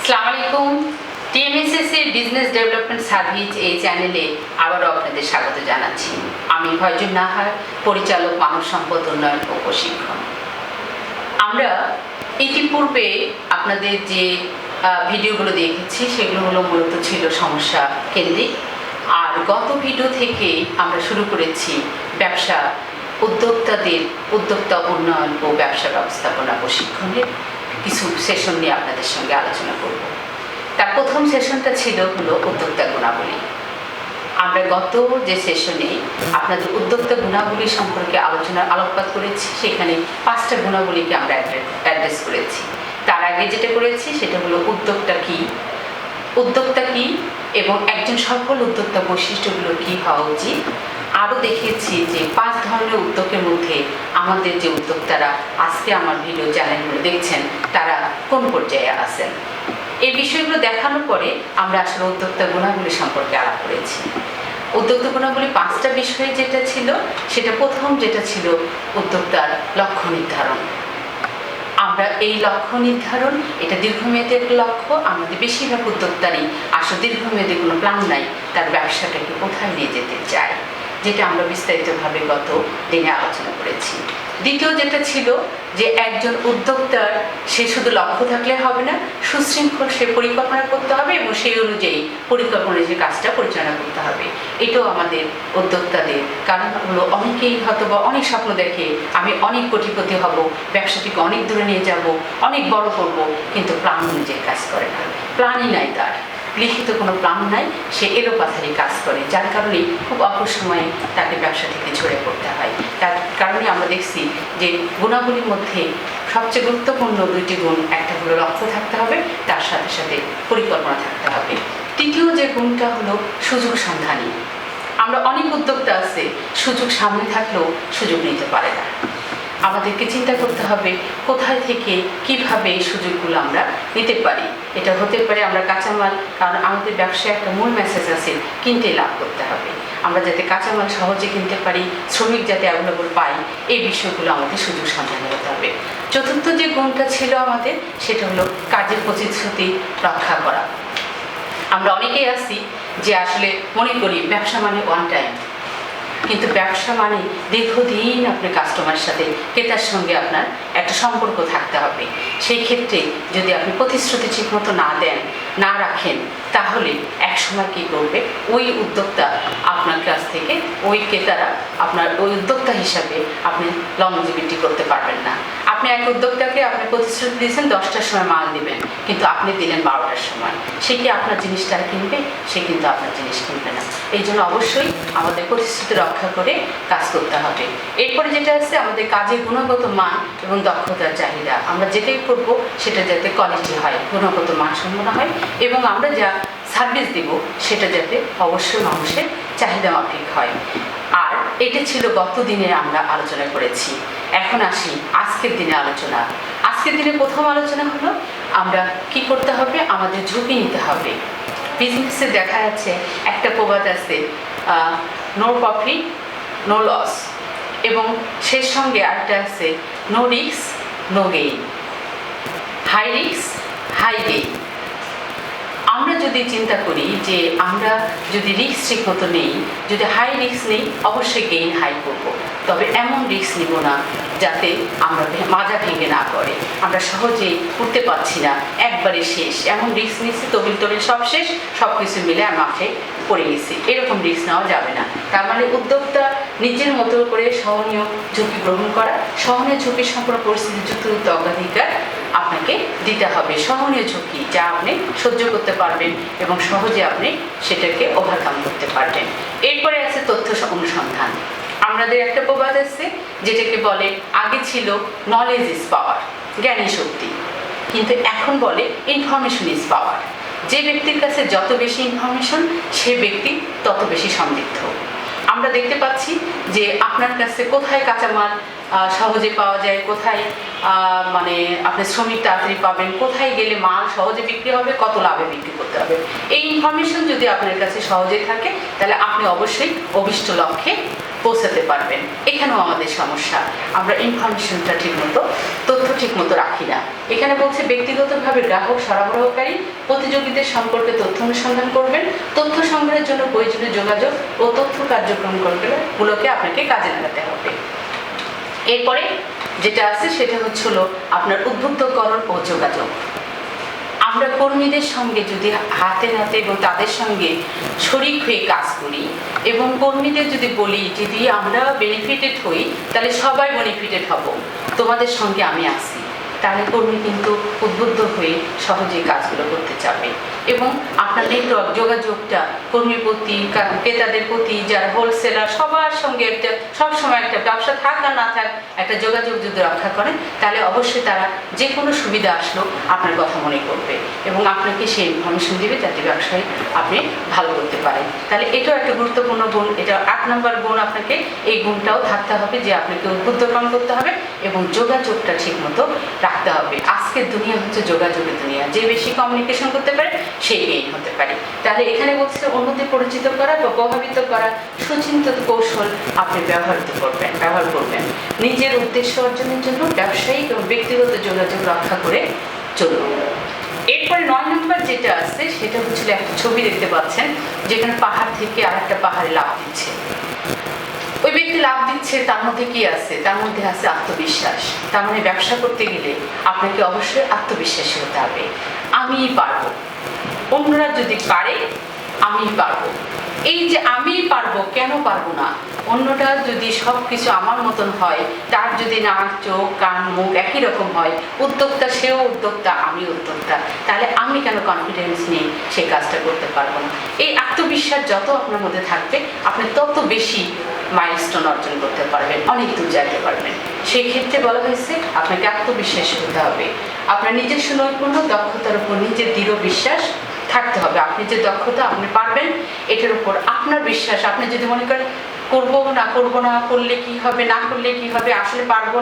আসসালামু আলাইকুম। TMSS এর বিজনেস ডেভেলপমেন্ট সার্ভিস এই চ্যানেলে আবারও আপনাদের স্বাগত জানাচ্ছি। আমি ফয়জুন নাহার, পরিচালক মানব সম্পদ উন্নয়ন ও প্রশিক্ষণ। আমরা ইতিপূর্বে আপনাদের যে ভিডিওগুলো দেখেছি সেগুলো মূলত ছিল সমস্যা কেন্দ্রিক, আর গত ভিডিও থেকে আমরা শুরু করেছি ব্যবসা উদ্যোক্তাদের উদ্যোক্তা উন্নয়ন ও ব্যবসা ব্যবস্থাপনা প্রশিক্ষণের কিছু সেশন নিয়ে আপনাদের সঙ্গে আলোচনা করব। তার প্রথম সেশনটা ছিল উদ্যোক্তা গুণাবলী। আমরা গত যে সেশনে আপনাদের উদ্যোক্তা গুণাবলী সম্পর্কে আলোকপাত করেছি, সেখানে 5টা গুণাবলীকে আমরা অ্যাড্রেস করেছি। তার আগে যেটা করেছি সেটা হলো উদ্যোক্তা কি এবং একজন সফল উদ্যোক্তা বৈশিষ্ট্যগুলো কি হওয়া উচিত। আরও দেখিয়েছি যে 5 ধরনের উদ্যোগের মধ্যে আমাদের যে উদ্যোক্তারা আজকে আমার ভিডিও চ্যানেলগুলো দেখছেন তারা কোন পর্যায়ে আছেন। এই বিষয়গুলো দেখানোর পরে আমরা আসলে উদ্যোক্তা গুণাবলী সম্পর্কে আলাপ করেছি। উদ্যোক্তা গুণাবলী 5টা বিষয়ে যেটা ছিল, সেটা প্রথম যেটা ছিল উদ্যোক্তার লক্ষ্য নির্ধারণ। আমরা এই লক্ষ্য নির্ধারণ, এটা দীর্ঘমেয়াদের লক্ষ্য। আমাদের বেশিরভাগ উদ্যোক্তারই আসলে দীর্ঘমেয়াদী কোনো প্ল্যান নাই তার ব্যবসাটাকে কোথায় নিয়ে যেতে চায়, যেটা আমরা বিস্তারিতভাবে গত দিনে আলোচনা করেছি। দ্বিতীয় যেটা ছিল যে একজন উদ্যোক্তার সে শুধু লক্ষ্য থাকলে হবে না, সুশৃঙ্খল সে পরিকল্পনা করতে হবে এবং সেই অনুযায়ী পরিকল্পনা যে কাজটা পরিচালনা করতে হবে। এটাও আমাদের উদ্যোক্তাদের, কারণ অনেকেই হয়তো বা অনেক স্বপ্ন দেখে আমি অনেক কোটিপতি হব, ব্যবসাটিকে অনেক দূরে নিয়ে যাব, অনেক বড় করব, কিন্তু প্ল্যান অনুযায়ী কাজ করে না। প্ল্যানই নাই, তার লিখিত কোনো প্ল্যান নাই, সে এলোপাথারি কাজ করে, যার কারণে খুব অল্প সময়ে তাকে ব্যবসা থেকে ঝরে পড়তে হয়। তার কারণে আমরা দেখছি যে গুণাবলীর মধ্যে সবচেয়ে গুরুত্বপূর্ণ 2টি গুণ, একটা হলো লক্ষ্য থাকতে হবে, তার সাথে সাথে পরিকল্পনা থাকতে হবে। তৃতীয় যে গুণটা হলো সুযোগ সন্ধানী। আমরা অনেক উদ্যোক্তা আছে সুযোগ সামনে থাকলেও সুযোগ নিতে পারে না। আমাদেরকে চিন্তা করতে হবে কোথায় থেকে কিভাবে এই সুযোগগুলো আমরা নিতে পারি। এটা হতে পারে আমরা কাঁচামাল, কারণ আমাদের ব্যবসায় একটা মূল মেসেজ আছে কিনতে লাভ করতে হবে। আমরা যাতে কাঁচামাল সহজে কিনতে পারি, শ্রমিক যাতে অ্যাভেলেবল পাই, এই বিষয়গুলো আমাদের সুযোগ সন্ধানী হতে হবে। চতুর্থ যে গুণটা ছিল আমাদের, সেটা হলো কাজের প্রতিশ্রুতি রক্ষা করা। আমরা অনেকেই আছি যে আসলে মনে করি ব্যবসা মানে ওয়ান টাইম, কিন্তু ব্যবসা মানে দীর্ঘদিন আপনি কাস্টমারের সাথে, ক্রেতার সঙ্গে আপনার একটা সম্পর্ক থাকতে হবে। সেই ক্ষেত্রে যদি আপনি প্রতিশ্রুতি ঠিকমতো না রাখেন, তাহলে একসময় কী করবে, ওই উদ্যোক্তা আপনার কাছ থেকে, ওই ক্রেতারা আপনার ওই উদ্যোক্তা হিসাবে আপনি লংজিভিটি করতে পারবেন না। আপনি এক উদ্যোক্তাকে আপনি প্রতিশ্রুতি দিয়েছেন 10টার সময় মাল দিবেন, কিন্তু আপনি দিলেন 12টার সময়, সে কি আপনার জিনিসটা কিনবে? সে কিন্তু আপনার জিনিস কিনবে না। এই জন্য অবশ্যই আমাদের প্রতিশ্রুতি রক্ষা করে কাজ করতে হবে। এরপরে যেটা আছে আমাদের কাজের গুণগত মান এবং দক্ষতার চাহিদা। আমরা যেটাই করবো সেটা যাতে কোয়ালিটি হয়, গুণগত মানসম্পন্ন হয়, এবং আমরা যা সার্ভিস দিব সেটা যাতে অবশ্যই মানুষের চাহিদা মাফিক হয়। আর এটা ছিল গত দিনে আমরা আলোচনা করেছি। এখন আসি আজকের দিনে আলোচনা। আজকের দিনে প্রথম আলোচনা হলো আমরা কি করতে হবে, আমাদের ঝুঁকি নিতে হবে। বিজনেসে দেখা যাচ্ছে একটা প্রবাদ আছে, নো প্রফিট নো লস, এবং সেই সঙ্গে আরেকটা আছে no risk no gain, high risk high gain. আমরা যদি চিন্তা করি যে আমরা যদি রিস্ক ঠিক মতো নেই, যদি হাই রিস্ক নেই, অবশ্যই গেইন হাই করবো, তবে এমন রিস্ক নিব না যাতে আমরা মাজা ভেঙে না পড়ে, আমরা সহজে উঠতে পারছি না, একবারে শেষ, এমন রিস্ক নিচ্ছি তবিল সব শেষ, সব কিছু মিলে আর মাঠে পড়ে গেছি, এরকম রিস্ক নেওয়া যাবে না। তার মানে উদ্যোক্তা নিজের মতো করে সহনীয় ঝুঁকি গ্রহণ করা, সহনীয় ঝুঁকি সম্পর্ক পরিস্থিতিযুক্ত অগ্রাধিকার আপনাকে দিতে হবে। সহনীয় ঝুঁকি যা আপনি সহ্য করতে পারবেন এবং সহজে আপনি সেটাকে ওভারকাম করতে পারবেন। এরপরে আছে তথ্য অনুসন্ধান। আমাদের একটা প্রবাদ আছে যেটাকে বলে, আগে ছিল নলেজ ইজ পাওয়ার, জ্ঞানী শক্তি, কিন্তু এখন বলে ইনফরমেশন ইজ পাওয়ার। যে ব্যক্তির কাছে যত বেশি ইনফরমেশন, সে ব্যক্তি তত বেশি সমৃদ্ধ। আমরা দেখতে পাচ্ছি যে আপনার কাছে কোথায় কাঁচামাল সহজে পাওয়া যায়, কোথায় মানে আপনি শ্রমিক তাড়াতাড়ি পাবেন, কোথায় গেলে মাল সহজে বিক্রি হবে, কত লাভে বিক্রি করতে হবে, এই ইনফরমেশন যদি আপনার কাছে সহজে থাকে, তাহলে আপনি অবশ্যই অভিষ্ট লক্ষ্যে পৌঁছাতে পারবেন। এখানেও আমাদের সমস্যা, আমরা ইনফরমেশনটা ঠিকমতো, তথ্য ঠিকমতো রাখি না। এখানে বলছে ব্যক্তিগতভাবে গ্রাহক সরবরাহকারী প্রতিযোগীদের সম্পর্কে তথ্য অনুসন্ধান করবেন, তথ্য সংগ্রহের জন্য প্রয়োজনীয় যোগাযোগ ও তথ্য কার্যক্রমগুলোকে আপনাকে কাজে লাগাতে হবে। এরপরে যেটা আছে সেটা হচ্ছিল আপনার উদ্বুদ্ধকরণ ও যোগাযোগ। আমরা কর্মীদের সঙ্গে যদি হাতে নাতে এবং তাদের সঙ্গে শরিক হয়ে কাজ করি এবং কর্মীদের যদি বলি যদি আমরা বেনিফিটেড হই তাহলে সবাই বেনিফিটেড হব, তোমাদের সঙ্গে আমি আছি, তাহলে কর্মী কিন্তু উদ্বুদ্ধ হয়ে সহজেই কাজগুলো করতে চাবে। এবং আপনার নেটওয়ার্ক যোগাযোগটা কর্মীর প্রতি, ক্রেতাদের প্রতি, যারা হোলসেলার, সবার সঙ্গে একটা সবসময় একটা ব্যবসা থাক আর না থাক একটা যোগাযোগ যদি রক্ষা করেন তাহলে অবশ্যই তারা যে কোনো সুবিধা আসলো আপনার কথা মনে করবে এবং আপনাকে সেই ইনফরমেশন দিবে যাতে ব্যবসায় আপনি ভালো করতে পারেন। তাহলে এটাও একটা গুরুত্বপূর্ণ গুণ, এটা 8 নম্বর গুণ। আপনাকে এই গুণটাও থাকতে হবে যে আপনাকে উদ্বুদ্ধকরণ করতে হবে এবং যোগাযোগটা ঠিকমতো রাখতে হবে। আজকের দুনিয়া হচ্ছে যোগাযোগের দুনিয়া, যে বেশি কমিউনিকেশন করতে পারে সেই গেইন হতে পারে। তাহলে এখানে বলছে অন্যদের পরিচিত করা বা প্রভাবিত করা সুচিন্তিত কৌশল আপনি ব্যবহার করবেন নিজের উদ্দেশ্য অর্জনের জন্য ব্যবসায়িক এবং ব্যক্তিগত যোগাযোগ রক্ষা করে চলুন। এরপরে 9 নম্বর যেটা আছে সেটা হচ্ছিল একটা ছবি দেখতে পাচ্ছেন যেখানে পাহাড় থেকে আর একটা পাহাড়ে লাফ দিচ্ছে। ওই ব্যক্তি লাভ দিচ্ছে, তার মধ্যে কি আছে? তার মধ্যে আছে আত্মবিশ্বাস। তার মানে ব্যবসা করতে গেলে আপনাকে অবশ্যই আত্মবিশ্বাসী হতে হবে। আমিই পারবো, অন্যরা যদি পারে আমিই পারবো। এই যে আমিই পারবো, কেন পারবো না? অন্যটা যদি সব কিছু আমার মতন হয়, তার যদি নাক চোখ কান মুখ একই রকম হয়, উদ্যোক্তা সেও উদ্যোক্তা আমি উদ্যোক্তা, তাহলে আমি কেন কনফিডেন্স নিয়ে সেই কাজটা করতে পারবো না? এই আত্মবিশ্বাস যত আপনার মধ্যে থাকবে আপনি তত বেশি মাইলস্টোন অর্জন করতে পারবেন, অনেক দূর যেতে পারবেন। সেই ক্ষেত্রে বলা হয়েছে আপনাকে আত্মবিশ্বাসী হতে হবে। আপনার নিজস্ব নৈপুণ্য দক্ষতার উপর নিজের দৃঢ় বিশ্বাস থাকতে হবে। আপনি যে দক্ষতা আপনি পারবেন এটার উপর আপনার বিশ্বাস। আপনি যদি মনে করেন করবো না, করলে কি হবে, না করলে কি হবে, আসলে পারবো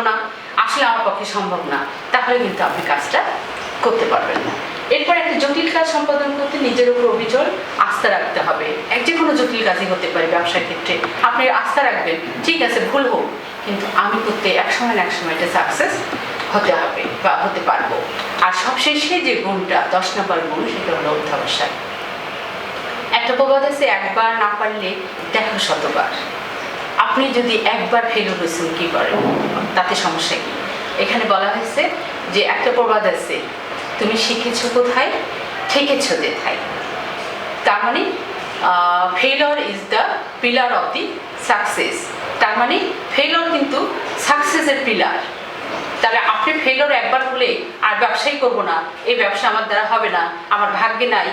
না, আসলে আমার পক্ষে সম্ভব না, তাহলে কিন্তু আপনি কাজটা করতে পারবেন না। এরপর একটা জটিল কাজ সম্পাদন করতে নিজের উপর অবিচল আস্থা রাখতে হবে। যে কোনো জটিল কাজই হতে পারে ব্যবসার ক্ষেত্রে, আপনি আস্থা রাখবেন ঠিক আছে ভুল হোক কিন্তু আমি করতে একসময় না একসময় এটা সাকসেস হতে হবে বা হতে পারবো। আর সবশেষে যে গুণটা 10 নম্বর গুণ সেটা হলো অধ্যবসায়। একটা প্রবাদ আছে একবার না পারলে দেখো শতবার। আপনি যদি একবার ফেল হয়েছেন কি করেন, তাতে সমস্যা কি? এখানে বলা হয়েছে যে একটা প্রবাদ আছে তুমি শিখেছো কোথায় ঠেকেছো যেথায়। তার মানে failure is the pillar of the success. তার মানে ফেইলিওর কিন্তু সাকসেসের পিলার। তাহলে আপনি ফেইলিওর একবার হলে আর ব্যবসাই করব না, এই ব্যবসা আমার দ্বারা হবে না, আমার ভাগ্যে নাই,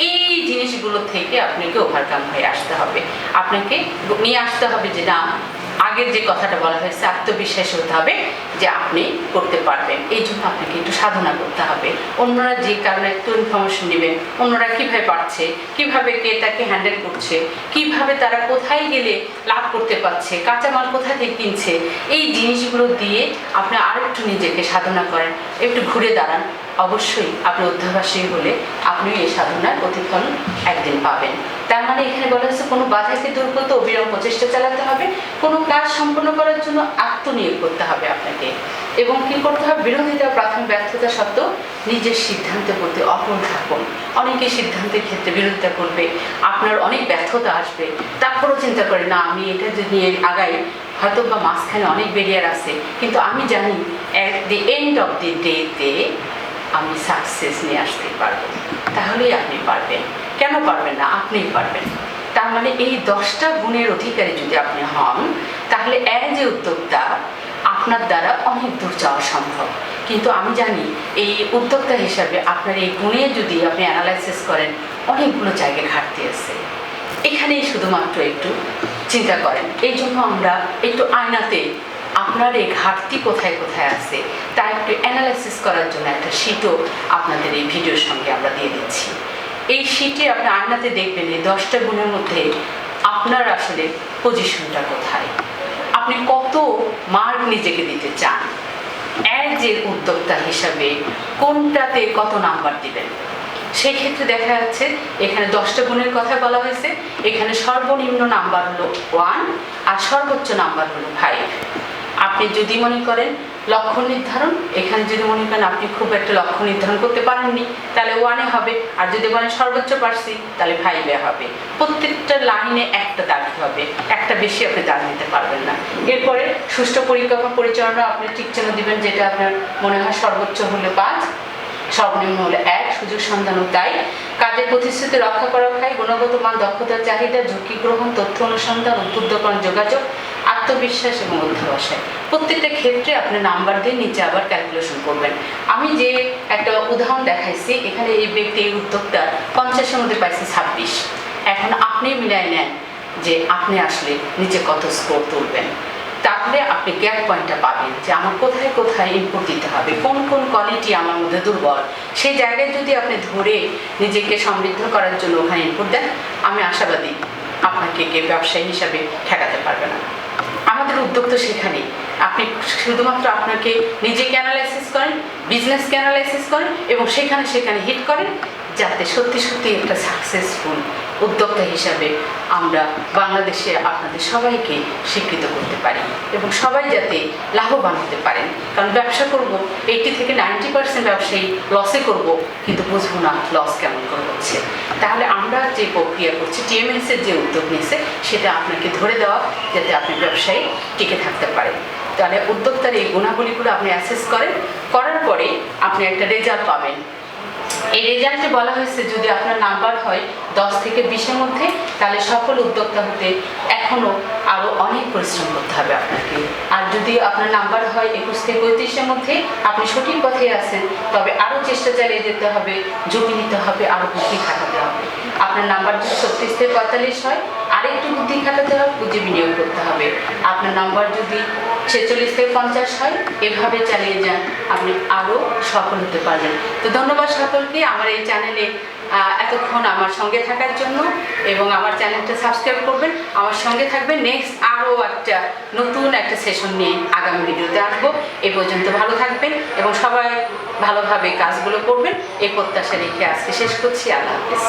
এই জিনিসগুলো থেকে আপনাকে ওভারকাম হয়ে আসতে হবে। আপনাকে নিয়ে আসতে হবে যে না, আগের যে কথাটা বলা হয়েছে আত্মবিশ্বাসী হতে হবে যে আপনি করতে পারবেন। এই জন্য আপনাকে একটু সাধনা করতে হবে। অন্যরা যে কারণে একটু ইনফরমেশন নেবেন, অন্যরা কীভাবে পারছে, কীভাবে কে তাকে হ্যান্ডেল করছে, কিভাবে তারা কোথায় গেলে লাভ করতে পারছে, কাঁচামাল কোথা থেকে কিনছে, এই জিনিসগুলো দিয়ে আপনি আরও একটু নিজেকে সাধনা করেন, একটু ঘুরে দাঁড়ান। অবশ্যই আপনি অধ্যবসায়ী হলে আপনিও এই সাধনার প্রতিফলন একদিন পাবেন। তার মানে এখানে বলা হচ্ছে কোনো বাধাকে দূর করতে অবিরাম প্রচেষ্টা চালাতে হবে, কোনো কাজ সম্পন্ন করার জন্য আত্মনিয়োগ করতে হবে আপনাকে, এবং কি করতে হবে বিরোধিতা প্রাথমিক ব্যর্থতা সত্ত্বেও নিজের সিদ্ধান্তের প্রতি অটল থাকুন। অনেকে সিদ্ধান্তের ক্ষেত্রে বিরোধিতা করবে, আপনার অনেক ব্যর্থতা আসবে, তারপরও চিন্তা করে না আমি এটা যে নিয়ে আগাই, হয়তো বা মাঝখানে অনেক ব্যারিয়ার আছে কিন্তু আমি জানি at the end of the ডেতে আমি সাকসেস নিয়ে আসতে পারবো। তাহলেই আপনি পারবেন। কেন পারবেন না? আপনিই পারবেন। তার মানে এই 10টা গুণের অধিকারী যদি আপনি হন তাহলে অ্যাজ এ উদ্যোক্তা আপনার দ্বারা অনেক দূর যাওয়া সম্ভব। কিন্তু আমি জানি এই উদ্যোক্তা হিসাবে আপনার এই গুণে যদি আপনি অ্যানালাইসিস করেন অনেকগুলো জায়গায় ঘাটতি আছে, এখানেই শুধুমাত্র একটু চিন্তা করেন। এই জন্য আমরা একটু আয়নাতে আপনার এই ঘাটতি কোথায় কোথায় আছে তা একটু অ্যানালাইসিস করার জন্য একটা শিটও আপনাদের এই ভিডিওর সঙ্গে আমরা দিয়ে দিচ্ছি। এই শিটে আপনি আয়নাতে দেখবেন এই 10টা গুণের মধ্যে আপনার আসলে পজিশনটা কোথায়, আপনি কত মার্ক নিজেকে দিতে চান, অ্যাজ এ উদ্যোক্তা হিসাবে কোনটাতে কত নাম্বার দিবেন। সেই ক্ষেত্রে দেখা যাচ্ছে এখানে 10টা গুণের কথা বলা হয়েছে। এখানে সর্বনিম্ন নাম্বার হলো 1 আর সর্বোচ্চ নাম্বার হলো 5। আপনি যদি মনে করেন লক্ষ্য নির্ধারণ, এখানে যদি মনে করেন আপনি খুব একটা লক্ষ্য নির্ধারণ করতে পারেননি, তাহলে 1-এ হবে। আর যদি বলেন সর্বোচ্চ পারছি, তাহলে 5-এ হবে। প্রত্যেকটা লাইনে একটা দাগ হবে, একটা বেশি আপনি দাগ দিতে পারবেন না। এরপরে সুষ্ঠু পরিকল্পনা পরিচালনা আপনি ঠিক চিহ্ন দিবেন, যেটা আপনার মনে হয় সর্বোচ্চ হলে 5, সর্বনিম্ন হলে 1। সুযোগ সন্ধানও তাই। কাজের প্রতিশ্রুতি রক্ষা করা হয়, গুণগত মান, দক্ষতার চাহিদা, ঝুঁকি গ্রহণ, তথ্য অনুসন্ধান, উদ্বুদ্ধকরণ যোগাযোগ, আত্মবিশ্বাস এবং অধ্যবসায়। প্রত্যেকটা ক্ষেত্রে আপনি নাম্বার দিয়ে নিচে আবার ক্যালকুলেশন করবেন। আমি যে একটা উদাহরণ দেখাইছি, এখানে এই ব্যক্তি, এই উদ্যোক্তা 50-এর মধ্যে পাইছে 26। এখন আপনি মিলাই নেন যে আপনি আসলে নিচে কত স্কোর তুলবেন। তাহলে আপনি গ্যাপ পয়েন্টটা পাবেন যে আমার কোথায় কোথায় ইনপুট দিতে হবে, কোন কোন কোয়ালিটি আমার মধ্যে দুর্বল। সেই জায়গায় যদি আপনি ধরে নিজেকে সমৃদ্ধ করার জন্য ওখানে ইনপুট দেন, আমি আশাবাদী আপনাকে কেউ ব্যবসায়ী হিসাবে ঠেকাতে পারবে না। আমাদের উদ্যোগ তো সেখানেই। আপনি শুধুমাত্র আপনাকে নিজেকে অ্যানালাইসিস করেন, বিজনেসকে অ্যানালাইসিস করেন এবং সেখানে হিট করেন, যাতে সত্যি সত্যি একটা সাকসেসফুল উদ্যোক্তা হিসাবে আমরা বাংলাদেশে আপনাদের সবাইকে স্বীকৃত করতে পারি এবং সবাই যাতে লাভবান হতে পারেন। কারণ ব্যবসা করব 80 থেকে 90% ব্যবসায়ী লসে করব, কিন্তু বুঝবো না লস কেমন করে হচ্ছে। তাহলে আমরা যে প্রক্রিয়া করছি, TMSS যে উদ্যোগ নিয়েছে, সেটা আপনাকে ধরে দেওয়া, যাতে আপনি ব্যবসায়ী টিকে থাকতে পারেন। তাহলে উদ্যোক্তার এই গুণাবলীগুলো আপনি অ্যাসেস করার পরে আপনি একটা রেজাল্ট পাবেন। এই রেজাল্টে বলা হয়েছে যদি আপনার নাম্বার হয় 10 থেকে 20-এর মধ্যে, তাহলে সফল উদ্যোক্তা হতে এখনও আরও অনেক পরিশ্রম করতে হবে আপনাকে। আর যদি আপনার নাম্বার হয় 21 থেকে 35-এর মধ্যে, আপনি সঠিক পথে আছেন, তবে আরও চেষ্টা চালিয়ে যেতে হবে, ঝুঁকি নিতে হবে, আরও বুদ্ধি খাটাতে হবে। আপনার নাম্বার যদি 36 থেকে 45 হয়, আরেকটু বুদ্ধি খাটাতে হবে, পুঁজি বিনিয়োগ করতে হবে। আপনার নাম্বার যদি 46 থেকে 50 হয়, এভাবে চালিয়ে যান, আপনি আরও সফল হতে পারবেন। তো ধন্যবাদ সকলকে আমার এই চ্যানেলে এতক্ষণ আমার সঙ্গে থাকার জন্য, এবং আমার চ্যানেলটা সাবস্ক্রাইব করবেন, আমার সঙ্গে থাকবেন। নেক্সট আরও একটা নতুন একটা সেশন নিয়ে আগামী ভিডিওতে আসবো। এ পর্যন্ত ভালো থাকবেন এবং সবাই ভালোভাবে কাজগুলো করবেন, এই প্রত্যাশা রেখে আজকে শেষ করছি। আল্লাহ হাফেজ।